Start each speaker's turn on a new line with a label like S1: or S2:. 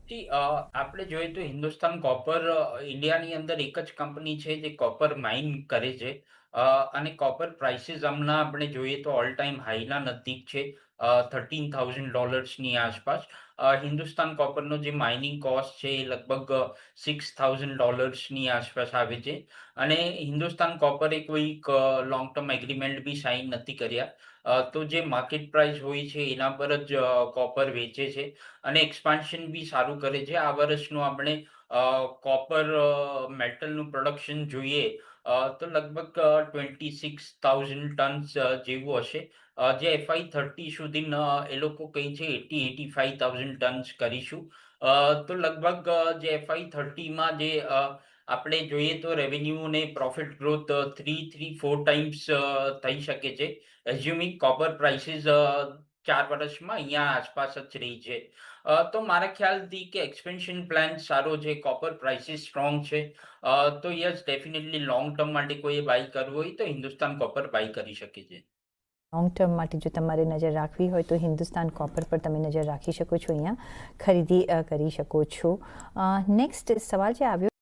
S1: જી આપણે જોઈએ તો હિન્દુસ્તાન કોપર ઇન્ડિયાની અંદર એક જ કંપની છે જે કોપર માઇન કરે છે. અને કોપર પ્રાઇસીસ હમણાં આપણે જોઈએ તો ઓલ ટાઈમ હાઈના નજીક છે. $13,000ની આસપાસ. હિન્દુસ્તાન કોપરનો જે માઇનિંગ કોસ્ટ છે એ લગભગ $6,000ની આસપાસ આવે છે. અને હિન્દુસ્તાન કોપરે કોઈ લોંગ ટર્મ એગ્રીમેન્ટ બી સાઇન નથી કર્યા. તો જે માર્કેટ પ્રાઇસ હોય છે એના પર જ કોપર વેચે છે. અને એક્સપાન્શન બી સારું કરે છે. આ વર્ષનું આપણે કોપર મેટલનું પ્રોડક્શન જોઈએ તો લગભગ 26,000 ટન્સ જેવું હશે. જે FY30 સુધી એ લોકો કહે છે 85,000 ટન્સ કરીશું. તો લગભગ જે FY30માં જે આપણે જોઈએ તો રેવન્યુ અને પ્રોફિટ ગ્રોથ 3-4 ટાઈમ્સ થઈ શકે છે. એઝ્યુમિંગ કોપર પ્રાઇસીસ 4 વર્ષમાં અહીંયા આસપાસ જ રહી છે. તો મારા ખ્યાલથી કે એક્સપેન્શન પ્લાન સારો છે, કોપર પ્રાઇસીસ સ્ટ્રોંગ છે. તો યસ ડેફિનેટલી લોંગ ટર્મ માટે કોઈ બાય કરવું હોય તો હિન્દુસ્તાન કોપર બાય કરી શકે છે.
S2: લોંગ ટર્મ માટે જો તમારે નજર રાખવી હોય તો હિન્દુસ્તાન કોપર પર તમે નજર રાખી શકો છો, અહીંયા ખરીદી કરી શકો છો. નેક્સ્ટ સવાલ જે આવ્યો